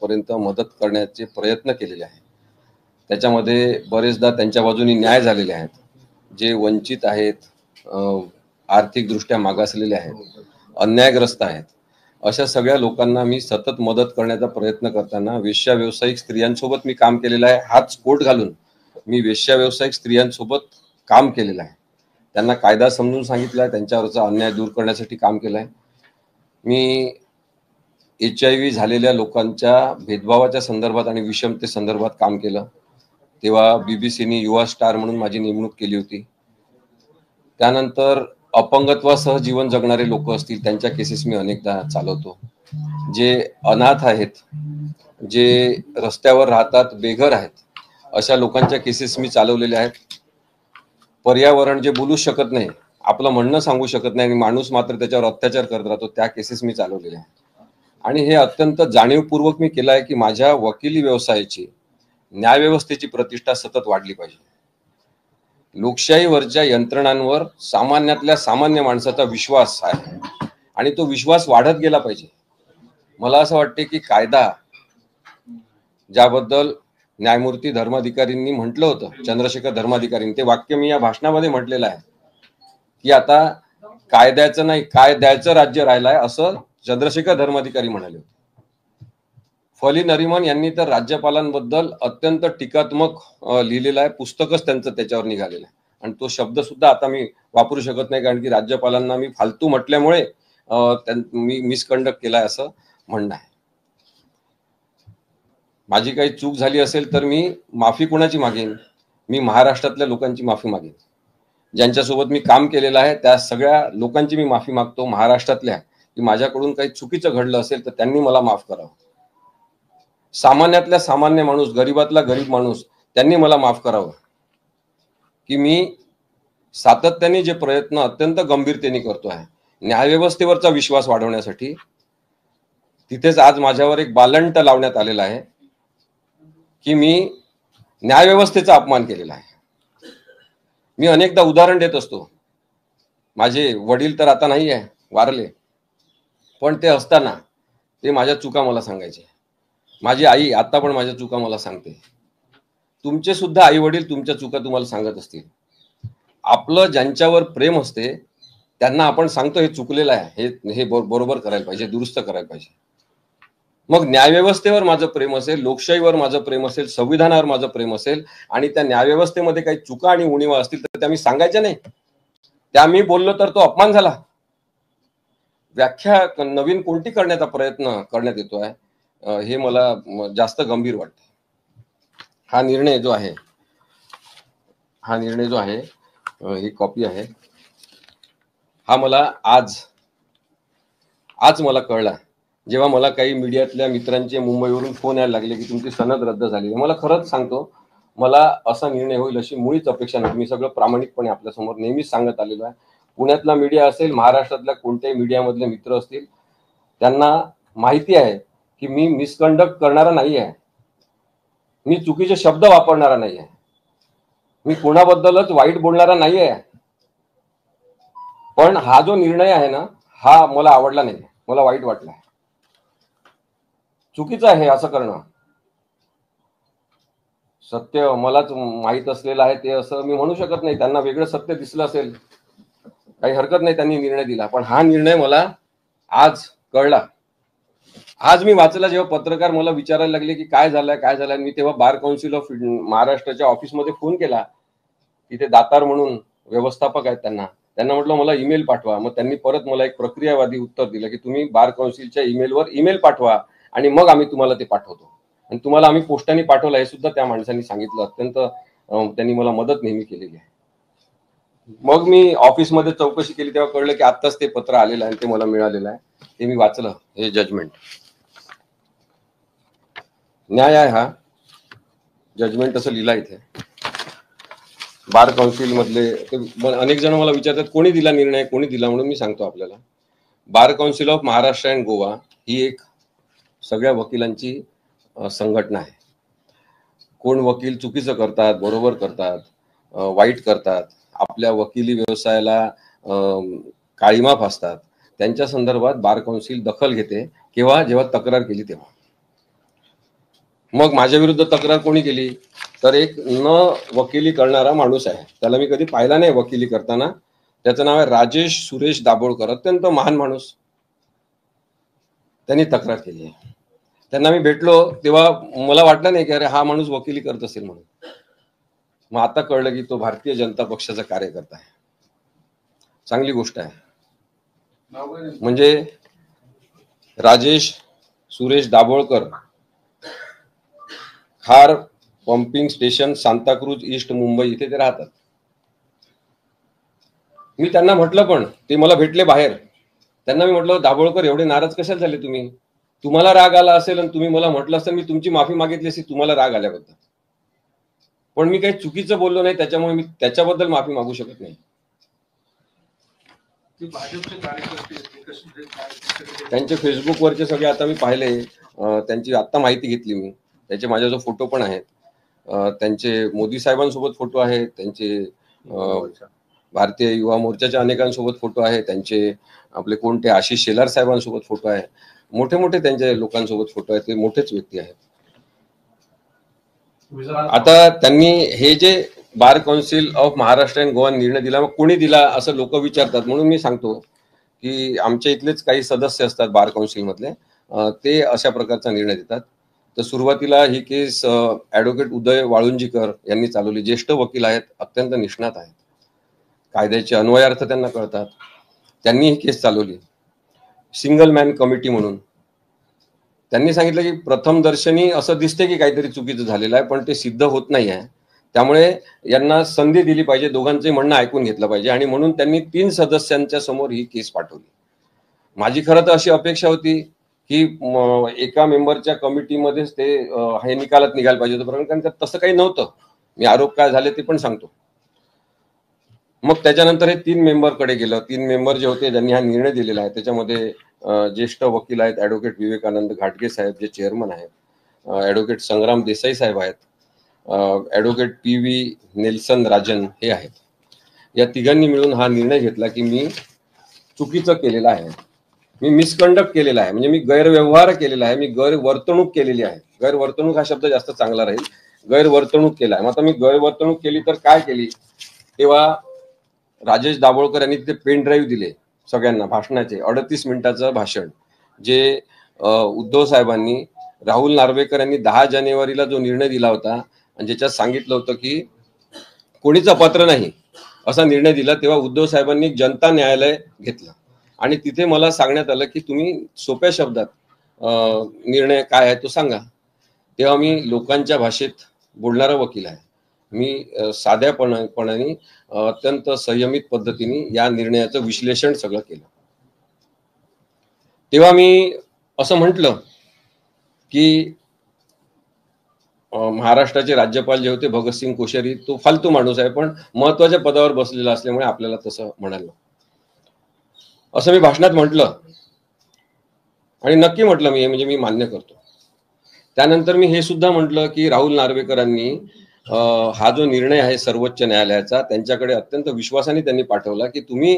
पर्यंत मदत करण्याचे प्रयत्न केलेले आहेत. त्याच्यामध्ये बरेचदा त्यांच्या बाजूने न्याय झालेले आहेत. जे वंचित आहेत, आर्थिकदृष्ट्या मागासलेले आहेत, अन्यायग्रस्त आहेत, अशा सगळ्या लोकांना मी सतत मदत करण्याचा प्रयत्न करताना वेश्या व्यावसायिक स्त्रियांसोबत मी काम केलेलं आहे. हाच कोट घालून मी वेश्या व्यावसायिक स्त्रियांसोबत काम केलेलं आहे. त्यांना कायदा समजून सांगितला आहे, त्यांच्यावरचा अन्याय दूर करण्यासाठी काम केलं आहे. मी HIV झालेल्या लोकांच्या भेदभावाच्या संदर्भात आणि विषमते संदर्भात काम केलं. तेव्हा BBCने युवा स्टार म्हणून माझी नेमणूक केली होती. त्यानंतर अपंगत्वासह जीवन जगणारे लोक असतील त्यांच्या केसेस मी अनेकदा चालवतो. जे अनाथ आहेत, जे रस्त्यावर राहतात, बेघर आहेत, अशा लोकांच्या केसेस मी चालवलेल्या आहेत. पर्यावरण जे बोलू शकत नाही, आपलं म्हणणं सांगू शकत नाही आणि माणूस मात्र त्याच्यावर अत्याचार करत राहतो, त्या केसेस मी चालवलेल्या आहेत. आणि हे अत्यंत जाणीवपूर्वक मी केलं आहे की माझ्या वकिली व्यवसायाची, न्यायव्यवस्थेची प्रतिष्ठा सतत वाढली पाहिजे. लोकशाहीवरच्या यंत्रणांवर सामान्यातल्या सामान्य माणसाचा विश्वास आहे आणि तो विश्वास वाढत गेला पाहिजे. मला असं वाटते की कायदा, ज्याबद्दल न्यायमूर्ती धर्माधिकारींनी म्हटलं होतं, चंद्रशेखर धर्माधिकारींनी, ते वाक्य मी या भाषणामध्ये म्हटलेलं आहे की आता कायद्याचं नाही, कायद्याचं राज्य राहिलं आहे, असं चंद्रशेखर धर्माधिकारी म्हणाले होते. फली नरिमन यांनी तर राज्यपालांबद्दल अत्यंत टीकात्मक लिहिलेलं आहे, पुस्तकच त्यांचं त्याच्यावर निघालेलं आहे. आणि तो शब्द सुद्धा आता मी वापरू शकत नाही, कारण की राज्यपालांना मी फालतू म्हटल्यामुळे मी मिसकंडक्ट केलाय असं म्हणणं आहे. माझी काही चूक झाली असेल तर मी माफी कोणाची मागेन? मी महाराष्ट्रातल्या लोकांची माफी मागेन. ज्यांच्यासोबत मी काम केलेलं आहे त्या सगळ्या लोकांची मी माफी मागतो, महाराष्ट्रातल्या, की माझ्याकडून काही चुकीचं घडलं असेल तर त्यांनी मला माफ करावं. सामान्यातल्या सामान्य माणूस, गरीबातला गरीब माणूस, त्यांनी मला माफ करावं की मी सातत्याने जे प्रयत्न अत्यंत गंभीरतेने करतो आहे न्यायव्यवस्थेवरचा विश्वास वाढवण्यासाठी, तिथेच आज माझ्यावर एक बालंट लावण्यात आलेला आहे की मी न्यायव्यवस्थेचा अपमान केलेला आहे. मी अनेकदा उदाहरण देत असतो. माझे वडील तर आता नाही आहे, वारले, पण ते असताना ते माझ्या चुका मला सांगायचे. माझी आई आता पण माझ्या चुका मला सांगते. तुमचे सुद्धा आई वडील तुमच्या चुका तुम्हाला सांगत असतील. आपलं ज्यांच्यावर प्रेम असते त्यांना आपण सांगतो हे चुकलेलं आहे, हे बरोबर करायला पाहिजे, दुरुस्त करायला पाहिजे. मग न्यायव्यवस्थेवर माझं प्रेम असेल, लोकशाहीवर माझं प्रेम असेल, संविधानावर माझं प्रेम असेल आणि त्या न्यायव्यवस्थेमध्ये काही चुका आणि उणिवा असतील तर त्या मी सांगायच्या नाही. त्या मी बोललो तर तो अपमान झाला. व्याख्या नवीन कोणती करण्याचा प्रयत्न करण्यात येतोय, हे मला जास्त गंभीर वाटते. हा निर्णय जो आहे ही कॉपी आहे, हा मला आज मला कळला, जेव्हा मला काही मीडियातल्या मित्रांचे मुंबईवरून फोन यायला लागले की तुमची सनद रद्द झाली. मला खरंच सांगतो, मला असा निर्णय होईल अशी मुळीच अपेक्षा नव्हती. मी सगळं प्रामाणिकपणे आपल्यासमोर नेहमीच सांगत आलेलो आहे. पुण्यातला मीडिया असेल, महाराष्ट्रातल्या कोणत्याही मीडियामधले मित्र असतील, त्यांना माहिती आहे की मी मिसकंडक्ट करणारा नाही आहे, मी चुकीचे शब्द वापरणारा नाही आहे, मी कोणाबद्दलच वाईट बोलणारा नाही आहे. पण हा जो निर्णय आहे ना, हा मला आवडला नाही, मला वाईट वाटलं. चुकीचं आहे असं करणं. सत्य मलाच माहित असलेलं आहे ते असं मी म्हणू शकत नाही. त्यांना वेगळं सत्य दिसलं असेल, काही हरकत नाही, त्यांनी निर्णय दिला. पण हा निर्णय मला आज कळला. आज मी वाचला, जेव्हा पत्रकार मला विचारायला लागले की काय झालंय, मी तेव्हा बार काउन्सिल ऑफ महाराष्ट्राच्या ऑफिसमध्ये फोन केला. तिथे दातार म्हणून व्यवस्थापक आहेत, त्यांना म्हटलं मला ईमेल पाठवा. मग त्यांनी परत मला एक प्रक्रियावादी उत्तर दिलं की तुम्ही बार काउन्सिलच्या ईमेल पाठवा आणि मग आम्ही तुम्हाला ते पाठवतो. आणि तुम्हाला आम्ही पोस्टाने पाठवलं हे सुद्धा त्या माणसांनी सांगितलं. अत्यंत त्यांनी मला मदत नेहमी केलेली आहे. मग मी ऑफिसमध्ये चौकशी केली तेव्हा कळलं की आत्ताच ते पत्र आलेलं आहे, ते मला मिळालेलं आहे. ते मी वाचलं, हे जजमेंट, न्याय आहे हा जजमेंट असं लिहिला इथे. बार काउन्सिल मधले अनेक जण मला विचारतात कोणी दिला निर्णय, कोणी दिला, म्हणून मी सांगतो आपल्याला. Bar council of Maharashtra and Goa ही एक सगळ्या वकिलांची संघटना आहे. कोण वकील चुकीचं करतात, बरोबर करतात, वाईट करतात, आपल्या वकिली व्यवसायाला काळीमा फासतात, त्यांच्या संदर्भात बार काउन्सिल दखल घेते. जेव्हा तक्रार केली तेव्हा मग माझ्या विरुद्ध तक्रार कोणी केली तर एक न वकिली करणारा माणूस आहे, त्याला मी कधी पाहिला नाही वकिली करताना. त्याचं नाव आहे राजेश सुरेश दाभोळकर, अत्यंत महान माणूस. त्यांनी तक्रार केली आहे. त्यांना मी भेटलो तेव्हा मला वाटलं नाही की अरे हा माणूस वकिली करत असेल म्हणून. मग आता कळलं की तो भारतीय जनता पक्षाचा कार्यकर्ता आहे. चांगली गोष्ट आहे. म्हणजे Rajesh Suresh Dabholkar, Khar pumping station, Santacruz east, Mumbai इथे ते राहतात. मी त्यांना म्हटलं, पण ते मला भेटले बाहेर. त्यांना मी म्हटलं दाभोळकर एवढे नाराज कशाला झाले तुम्ही? तुम्हाला राग आला असेल आणि तुम्ही मला म्हटलं असेल, मी तुमची माफी मागितली असती तुम्हाला राग आल्याबद्दल. पण मी काही चुकीचं बोललो नाही, त्याच्यामुळे मी त्याच्याबद्दल माफी मागू शकत नाही. त्यांचे फेसबुकवरचे सगळे आता मी पाहिले, त्यांची आता माहिती घेतली मी. त्याचे माझ्याजवळ फोटो पण आहेत. त्यांचे मोदी साहेबांसोबत फोटो आहेत, त्यांचे भारतीय युवा मोर्चाच्या अनेकांसोबत फोटो आहे, त्यांचे आपले कोणते आशिष शेलार साहेबांसोबत फोटो आहे, मोठे मोठे त्यांच्या लोकांसोबत फोटो आहेत. ते मोठेच व्यक्ती आहेत. आता त्यांनी हे जे बार council of Maharashtra and Goa निर्णय दिला, मग कोणी दिला असं लोक विचारतात. म्हणून मी सांगतो की आमच्या इथलेच काही सदस्य असतात बार काउन्सिल मधले, ते अशा प्रकारचा निर्णय देतात. तर सुरुवातीला ही केस ॲडव्होकेट उदय वाळुंजीकर यांनी चालवली. ज्येष्ठ वकील आहेत, अत्यंत निष्णात आहेत, कायद्याचे अन्वयार्थ त्यांना कळतात. त्यांनी ही केस चालवली सिंगल मॅन कमिटी म्हणून. त्यांनी सांगितलं की प्रथम दर्शनी असं दिसते की काहीतरी चुकीचं झालेलं आहे, पण ते सिद्ध होत नाही आहे. त्यामुळे यांना संधी दिली पाहिजे, दोघांचे म्हणणं ऐकून घेतलं पाहिजे. आणि म्हणून त्यांनी 3 सदस्यांच्या समोर ही केस पाठवली. माझी खरं तर अशी अपेक्षा होती की एका मेंबरच्या कमिटीमध्येच ते हे निकालात निघायला पाहिजे होतं, कारण तसं काही नव्हतं. मी आरोप काय झाले ते पण सांगतो. मग त्याच्यानंतर हे 3 मेंबरकडे गेलं. 3 मेंबर जे होते ज्यांनी हा निर्णय दिलेला आहे, त्याच्यामध्ये ज्येष्ठ वकील आहेत ॲडव्होकेट विवेकानंद घाटगे साहेब जे चेअरमन आहेत, ॲडव्होकेट संग्राम देसाई साहेब आहेत, ॲडव्होकेट PV नेल्सन राजन हे आहेत. या तिघांनी मिळून हा निर्णय घेतला की मी चुकीचं केलेलं आहे, मी मिसकंडक्ट केलेला आहे, म्हणजे मी गैरव्यवहार केलेला आहे, मी गैरवर्तणूक केलेली आहे. गैरवर्तणूक हा शब्द जास्त चांगला राहील. गैरवर्तणूक केला आहे. मग आता मी गैरवर्तणूक केली तर काय केली? तेव्हा राजेश दाभोळकर यांनी ते पेन ड्राईव्ह दिले सगळ्यांना भाषणाचे, 38 मिनिटाचं भाषण, जे उद्धव साहेबांनी, राहुल नार्वेकर यांनी 10 जानेवारीला जो निर्णय दिला होता आणि ज्याच्यात सांगितलं होतं की कोणीच अपात्र नाही असा निर्णय दिला, तेव्हा उद्धव साहेबांनी जनता न्यायालय घेतलं आणि तिथे मला सांगण्यात आलं की तुम्ही सोप्या शब्दात निर्णय काय आहे तो सांगा. तेव्हा मी लोकांच्या भाषेत बोलणारा वकील आहे. मी साध्यापणाने अत्यंत संयमित पद्धतीने या निर्णयाचं विश्लेषण सगळं केलं. तेव्हा मी असं म्हटलं की महाराष्ट्राचे राज्यपाल जे होते भगतसिंग कोश्यारी, तो फालतू माणूस आहे, पण महत्वाच्या पदावर बसलेला असल्यामुळे आपल्याला तसं म्हणालं, असं मी भाषणात म्हटलं. आणि नक्की म्हटलं मी, म्हणजे मी मान्य करतो. त्यानंतर मी हे सुद्धा म्हटलं की राहुल नार्वेकरांनी हा जो निर्णय आहे सर्वोच्च न्यायालयाचा, त्यांच्याकडे अत्यंत विश्वासाने त्यांनी पाठवला की तुम्ही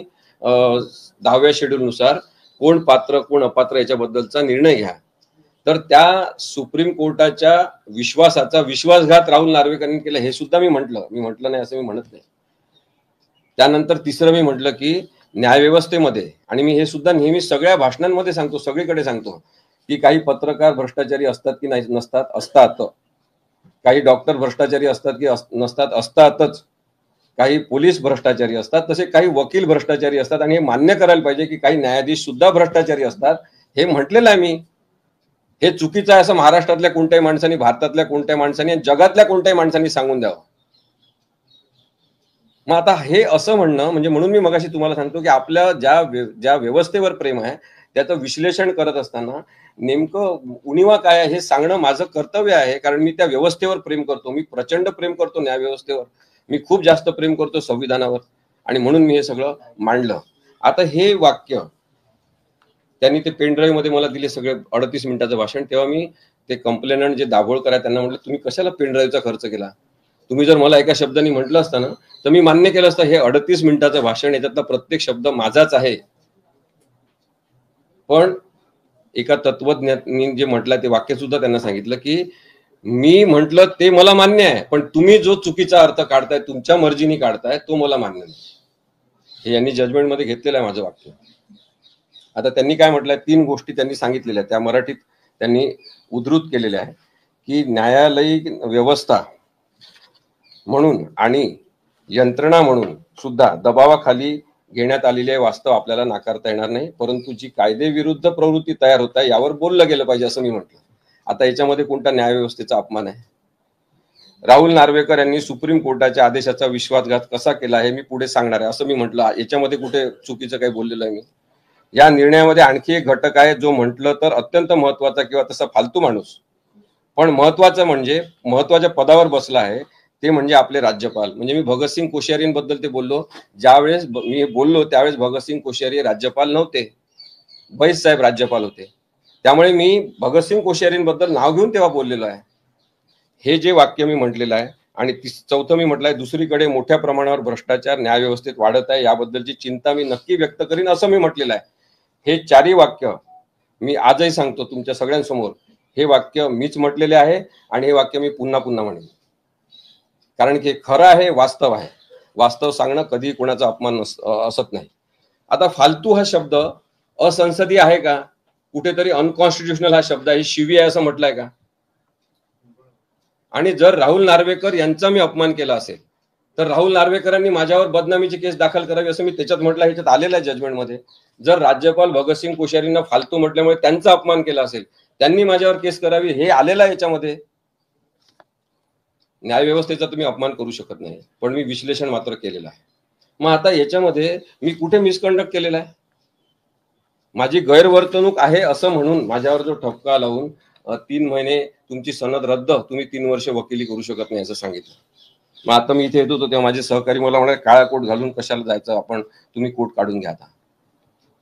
10व्या शेड्यूलनुसार कोण पात्र कोण अपात्र याच्याबद्दलचा निर्णय घ्या. तर त्या सुप्रीम कोर्टाच्या विश्वासाचा विश्वासघात राहुल नार्वेकरांनी केला, हे सुद्धा मी म्हटलं. मी म्हटलं नाही असं मी म्हणत नाही. त्यानंतर तिसरं मी म्हटलं की न्यायव्यवस्थेमध्ये, आणि मी हे सुद्धा नेहमी सगळ्या भाषणांमध्ये सांगतो, सगळीकडे सांगतो की काही पत्रकार भ्रष्टाचारी असतात की नाही, नसतात, असतात. काही डॉक्टर भ्रष्टाचारी असतात की नसतात, असतातच. काही पोलीस भ्रष्टाचारी असतात, तसे काही वकील भ्रष्टाचारी असतात. आणि हे मान्य करायला पाहिजे की काही न्यायाधीश सुद्धा भ्रष्टाचारी असतात. हे म्हटलेलं आहे मी. हे चुकीचं आहे असं महाराष्ट्रातल्या कोणत्याही माणसाने, भारतातल्या कोणत्याही माणसाने, जगातल्या कोणत्याही माणसाने सांगून द्यावं. मग आता हे असं म्हणणं म्हणजे, म्हणून मी मगाशी तुम्हाला सांगतो की आपल्या ज्या व्यवस्थेवर प्रेम आहे त्याचं विश्लेषण करत असताना नेमकं उणिवा काय आहे हे सांगणं माझं कर्तव्य आहे. कारण मी त्या व्यवस्थेवर प्रेम करतो. मी प्रचंड प्रेम करतो न्यायव्यवस्थेवर. मी खूप जास्त प्रेम करतो संविधानावर. आणि म्हणून मी हे सगळं मांडलं. आता हे वाक्य त्यांनी ते पेनड्राईव्ह मध्ये मला दिले, सगळे 38 मिनिटाचं भाषण. तेव्हा मी ते कंप्लेनंट जे दाभोळकर आहे त्यांना म्हटलं, तुम्ही कशाला पेनड्राईव्हचा खर्च केला? तुम्ही जर मला एका शब्दाने म्हटलं असतं ना तर मी मान्य केलं असतं. हे 38 मिनिटाचं भाषण, याच्यातला प्रत्येक शब्द माझाच आहे. पण एका तत्वज्ञानी जे म्हटलं ते वाक्य सुद्धा त्यांना सांगितलं की मी म्हंटल ते मला मान्य आहे, पण तुम्ही जो चुकीचा अर्थ काढताय, तुमच्या मर्जीने काढताय, तो मला मान्य नाही. हे यांनी जजमेंट मध्ये घेतलेलं आहे माझं वाक्य. आता त्यांनी काय म्हटलंय, 3 गोष्टी त्यांनी सांगितलेल्या, त्या मराठीत त्यांनी उद्धृत केलेल्या आहे की न्यायालयीन व्यवस्था म्हणून आणि यंत्रणा म्हणून सुद्धा दबावाखाली घेण्यात आलेले वास्तव आपल्याला नाकारता येणार नाही, परंतु जी कायदेविरुद्ध प्रवृत्ती तयार होत आहे यावर बोललं गेलं पाहिजे असं मी म्हटलं. आता याच्यामध्ये कोणता न्यायव्यवस्थेचा अपमान आहे? राहुल नार्वेकर यांनी सुप्रीम कोर्टाच्या आदेशाचा विश्वासघात कसा केला हे मी पुढे सांगणार आहे असं मी म्हटलं. याच्यामध्ये कुठे चुकीचं काही बोललेलं आहे मी? या निर्णयामध्ये आणखी एक घटक आहे जो म्हटलं तर अत्यंत महत्वाचा किंवा तसा फालतू माणूस, पण महत्वाचं म्हणजे महत्वाच्या पदावर बसला आहे, ते म्हणजे आपले राज्यपाल. म्हणजे मी भगतसिंग कोश्यारींबद्दल ते बोललो. ज्यावेळेस मी बोललो त्यावेळेस भगतसिंग कोश्यारी राज्यपाल नव्हते, बैस साहेब राज्यपाल होते. त्यामुळे मी भगतसिंग कोश्यारींबद्दल नाव घेऊन तेव्हा बोललेलो आहे. हे जे वाक्य मी म्हटलेलं आहे. आणि चौथं मी म्हटलंय, दुसरीकडे मोठ्या प्रमाणावर भ्रष्टाचार न्यायव्यवस्थेत वाढत आहे, याबद्दलची चिंता मी नक्की व्यक्त करीन असं मी म्हटलेलं आहे. हे 4ही वाक्य मी आजही सांगतो तुमच्या सगळ्यांसमोर, हे वाक्य मीच म्हटलेले आहे आणि हे वाक्य मी पुन्हा पुन्हा म्हणेन, कारण की खरं आहे, वास्तव आहे. वास्तव सांगणं कधी कोणाचा अपमान असत नाही. आता फालतू हा शब्द असंसदीय आहे का? कुठेतरी अनकॉन्स्टिट्युशनल हा शब्द आहे, शिवी आहे असं म्हटलंय का? आणि जर राहुल नार्वेकर यांचा मी अपमान केला असेल तर राहुल नार्वेकरांनी माझ्यावर बदनामीची केस दाखल करावी असं मी त्याच्यात म्हटलं, ह्याच्यात आलेलं आहे जजमेंटमध्ये. जर राज्यपाल भगतसिंग कोश्यारींना फालतू म्हटल्यामुळे त्यांचा अपमान केला असेल, त्यांनी माझ्यावर केस करावी, हे आलेलं आहे याच्यामध्ये. न्यायव्यवस्थेचा तुम्ही अपमान करू शकत नाही, पण मी विश्लेषण मात्र केलेलं आहे. मग आता याच्यामध्ये मी कुठे मिसकंडक्ट केलेला आहे? माझी गैरवर्तणूक आहे असं म्हणून माझ्यावर जो ठपका लावून 3 महिने तुमची सनद रद्द, तुम्ही 3 वर्ष वकिली करू शकत नाही असं सांगितलं. मग आता मी इथे येत होतो तेव्हा माझे सहकारी मला म्हणाले, काळा कोट घालून कशाला जायचं आपण, तुम्ही कोट काढून घ्या आता.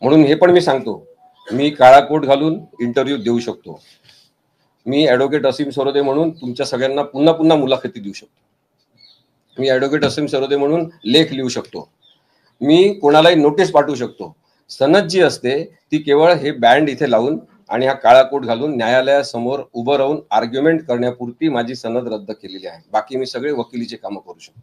म्हणून हे पण मी सांगतो, मी काळा कोट घालून इंटरव्ह्यू देऊ शकतो. मी ॲडव्होकेट असीम सरोदे म्हणून तुमच्या सगळ्यांना पुन्हा पुन्हा मुलाखती देऊ शकतो. मी ॲडव्होकेट असीम सरोदे म्हणून लेख लिहू शकतो. मी कोणालाही नोटीस पाठवू शकतो. सनद जी असते ती केवळ हे बँड इथे लावून आणि हा काळा कोट घालून न्यायालयासमोर उभं राहून आर्ग्युमेंट करण्यापुरती माझी सनद रद्द केलेली आहे. बाकी मी सगळे वकिलीचे कामं करू शकतो.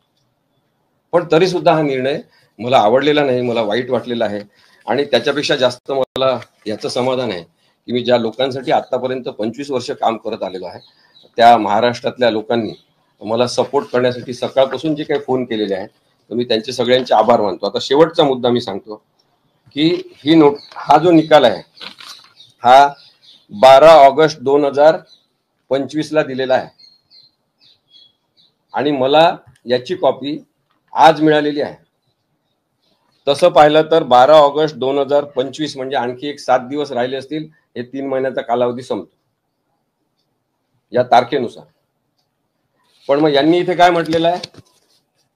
पण तरी सुद्धा हा निर्णय मला आवडलेला नाही, मला वाईट वाटलेला आहे. आणि त्याच्यापेक्षा जास्त मला याचं समाधान आहे की मी ज्या लोकांसाठी आतापर्यंत 25 वर्ष काम करत आलेलो आहे, त्या महाराष्ट्रातल्या लोकांनी मला सपोर्ट करण्यासाठी सकाळपासून जे काही फोन केलेले आहेत, तर मी त्यांचे सगळ्यांचे आभार मानतो. आता शेवटचा मुद्दा मी सांगतो की हा जो निकाल आहे हा 12 ऑगस्ट 2025 ला दिलेला आहे आणि मला याची कॉपी आज मिळालेली आहे. तसं पाहिलं तर 12 ऑगस्ट 2025 म्हणजे आणखी एक 7 दिवस राहिले असतील, हे 3 महिन्याचा कालावधी संपतो या तारखेनुसार. पण मग यांनी इथे काय म्हटलेलं आहे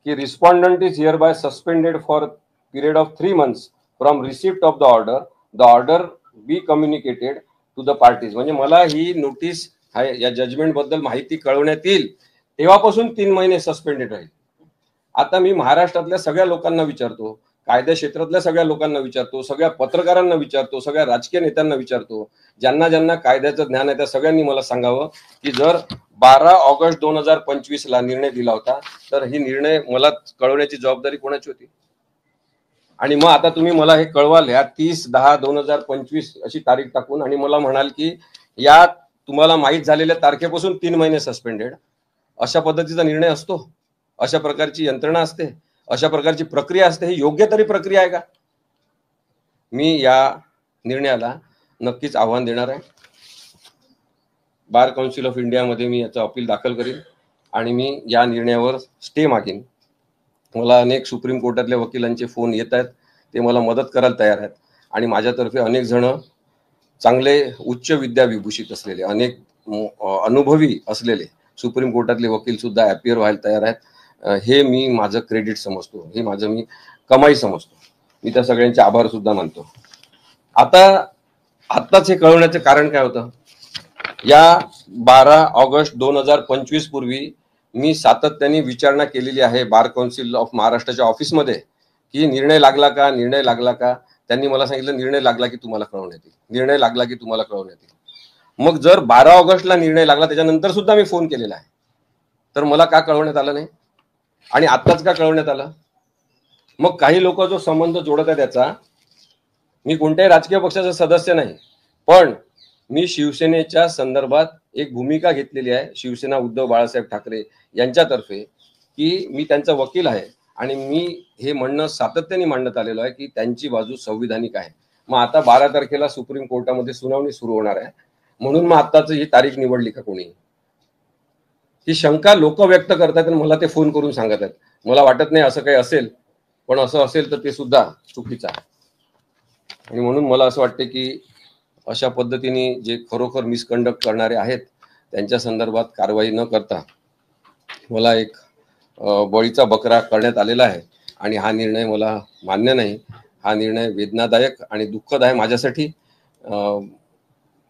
की respondent is hereby suspended for period of 3 months from receipt of the order be communicated to the parties. म्हणजे मला ही नोटीस या जजमेंट बद्दल माहिती कळवण्यात येईल तेव्हापासून 3 महिने सस्पेंडेड राहील. आता मी महाराष्ट्रातल्या सगळ्या लोकांना विचारतो, कायदा क्षेत्रातल्या सगळ्या लोकांना विचारतो, सगळ्या पत्रकारांना विचारतो, सगळ्या राजकीय नेत्यांना विचारतो, ज्यांना ज्यांना कायद्याचं ज्ञान आहे त्या सगळ्यांनी मला सांगावं की जर 12 ऑगस्ट 2025 ला निर्णय दिला होता तर ही निर्णय मला कळवण्याची जबाबदारी कोणाची होती? आणि मग आता तुम्ही मला हे कळवाल या 30/10/2025 अशी तारीख टाकून आणि मला म्हणाल की या तुम्हाला माहीत झालेल्या तारखेपासून 3 महिने सस्पेंडेड. अशा पद्धतीचा निर्णय असतो? अशा प्रकारची यंत्रणा असते? अशा प्रकारची प्रक्रिया असते? ही योग्य तरी प्रक्रिया आहे का? मी या निर्णयाला नक्कीच आव्हान देणार आहे. बार काउन्सिल ऑफ इंडियामध्ये मी याचं अपील दाखल करीन आणि मी या निर्णयावर स्टे मागेन. मला अनेक सुप्रीम कोर्टातल्या वकिलांचे फोन येत आहेत, ते मला मदत करायला तयार आहेत आणि माझ्यातर्फे अनेक जण चांगले उच्च विद्याविभूषित असलेले, अनेक अनुभवी असलेले सुप्रीम कोर्टातले वकील सुद्धा ॲपियर व्हायला तयार आहेत. हे मी माझं क्रेडिट समजतो, हे माझं मी कमाई समजतो. मी त्या सगळ्यांचे आभार सुद्धा मानतो. आत्ताच हे कळवण्याचं कारण काय होतं? या 12 ऑगस्ट 2025 पूर्वी मी सातत्याने विचारणा केलेली आहे बार काउन्सिल ऑफ महाराष्ट्राच्या ऑफिसमध्ये की निर्णय लागला का, निर्णय लागला का. त्यांनी मला सांगितलं निर्णय लागला की तुम्हाला कळवण्यात येईल, निर्णय लागला की तुम्हाला कळवण्यात येईल. मग जर 12 ऑगस्टला निर्णय लागला त्याच्यानंतर सुद्धा मी फोन केलेला आहे, तर मला का कळवण्यात आलं नाही आणि आत्ताच का कळवण्यात आलं? मग काही लोक जो संबंध जोडत आहे त्याचा, मी कोणत्याही राजकीय पक्षाचा सदस्य नाही, पण मी शिवसेनेच्या संदर्भात एक भूमिका घेतलेली आहे, शिवसेना उद्धव बाळासाहेब ठाकरे यांच्यातर्फे, की मी त्यांचा वकील आहे आणि मी हे म्हणणं सातत्याने मांडत आलेलो आहे की त्यांची बाजू संविधानिक आहे. मग आता 12 तारखेला सुप्रीम कोर्टामध्ये सुनावणी सुरू होणार आहे, म्हणून मग आत्ताच ही तारीख निवडली का कोणी? ही शंका लोक व्यक्त करतात आणि मला ते फोन करून सांगत आहेत. मला वाटत नाही असं काही असेल, पण असं असेल तर ते सुद्धा चुकीचं आहे. आणि म्हणून मला असं वाटते की अशा पद्धतीने जे खरोखर मिसकंडक्ट करणारे आहेत त्यांच्या संदर्भात कारवाई न करता मला एक बळीचा बकरा करण्यात आलेला आहे आणि हा निर्णय मला मान्य नाही. हा निर्णय वेदनादायक आणि दुःखद आहे माझ्यासाठी.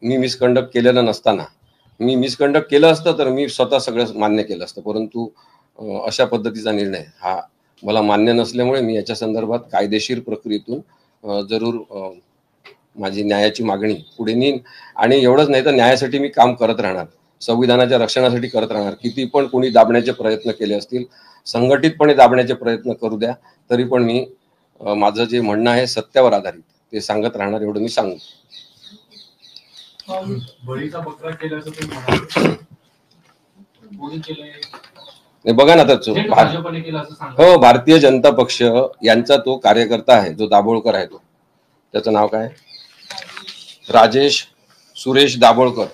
मी मिसकंडक्ट केलेलं नसताना, मी मिसकंडक्ट केलं असतं तर मी स्वतः सगळं मान्य केलं असतं, परंतु अशा पद्धतीचा निर्णय हा मला मान्य नसल्यामुळे मी याच्या संदर्भात कायदेशीर प्रक्रियेतून जरूर माझी न्यायाची मागणी पुढे नेईन. आणि एवढंच नाही तर न्यायासाठी मी काम करत राहणार, संविधानाच्या रक्षणासाठी करत राहणार. किती पण कोणी दाबण्याचे प्रयत्न केले असतील, संघटितपणे दाबण्याचे प्रयत्न करू द्या, तरी पण मी माझं जे म्हणणं आहे सत्यावर आधारित ते सांगत राहणार, एवढं मी सांगू. बघा ना, हो, भारतीय जनता पक्ष यांचा तो कार्यकर्ता आहे जो दाभोळकर आहे, तो त्याचं नाव काय, राजेश सुरेश दाभोळकर.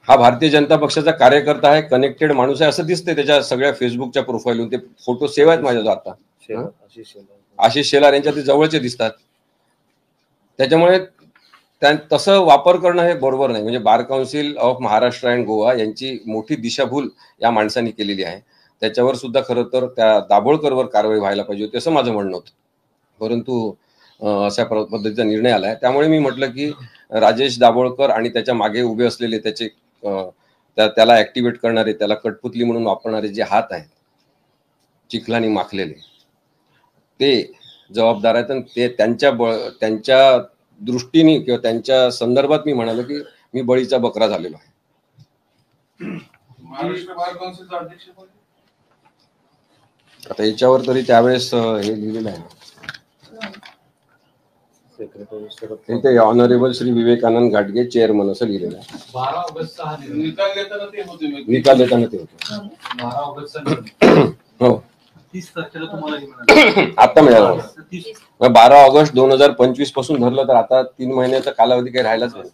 हा भारतीय जनता पक्षाचा कार्यकर्ता आहे, कनेक्टेड माणूस आहे असं दिसतंय त्याच्या सगळ्या फेसबुकच्या प्रोफाईलवरून. ते फोटो सेव्ह आहेत माझ्याजवळ आता. आशिष शेलार यांच्या ते जवळचे दिसतात. त्याच्यामुळे तसं वापर करणं हे बरोबर नाही. म्हणजे बार council of Maharashtra and Goa यांची मोठी दिशाभूल या माणसांनी केलेली आहे. त्याच्यावर सुद्धा खरं तर त्या दाभोळकरवर कारवाई व्हायला पाहिजे होती असं माझं म्हणणं होतं, परंतु अशा पद्धतीचा निर्णय आलाय. त्यामुळे मी म्हटलं की राजेश दाभोळकर आणि त्याच्या मागे उभे असलेले त्याचे त्याला ऍक्टिव्हेट करणारे, त्याला कठपुतली म्हणून वापरणारे जे हात आहेत चिखलानी माखलेले, ते जबाबदार आहेत. आणि ते त्यांच्या दृष्टीने किंवा त्यांच्या संदर्भात मी म्हणालो की मी बळीचा बकरा झालेलो आहे. आता याच्यावर तरी त्यावेळेस हे लिहिलेलं आहे, इथे ऑनरेबल श्री विवेकानंद घाटगे चेअरमन असं लिहिलेलं आहे. 12 ऑगस्टचा निकाल देताना ते होते. हो, 30 तारखेला तुम्हाला आता मिळालं. 12 ऑगस्ट 2025 पासून धरलं तर आता 3 महिन्याचा कालावधी काही राहिलाच नाही.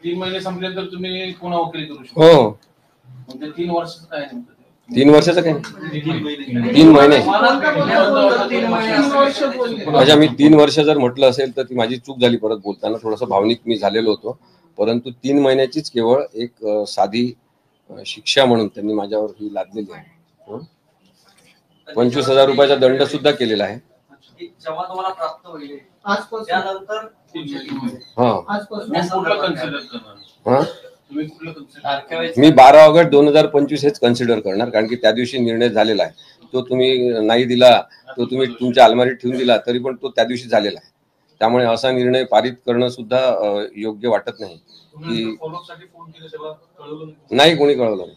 3 महिने संपल्यानंतर तुम्ही पुन्हा वकिली करू शकता. हो, 3 वर्षाचं काय नेमकं? 3 वर्षाचं काय, 3 महिने. अच्छा, मी 3 वर्ष जर म्हटलं असेल तर ती माझी चूक झाली. परत बोलताना थोडंसं भावनिक मी झालेलो होतो, परंतु 3 महिन्याचीच केवळ एक साधी शिक्षा म्हणून त्यांनी माझ्यावर ही लादलेली आहे. 25,000 रुपयाचा दंड सुद्धा केलेला आहे. जेव्हा तुम्हाला प्राप्त होईल त्यानंतर मी 12 ऑगस्ट 2025 हेच कन्सिडर करणार, कारण की त्या दिवशी निर्णय झालेला आहे. तो तुम्ही नाही दिला, तो तुम्ही तुमच्या अलमारीत ठेवून दिला तरी पण तो त्या दिवशी झालेला आहे. त्यामुळे असा निर्णय पारित करणं सुद्धा योग्य वाटत नाही. नाही, कोणी कळवलं नाही.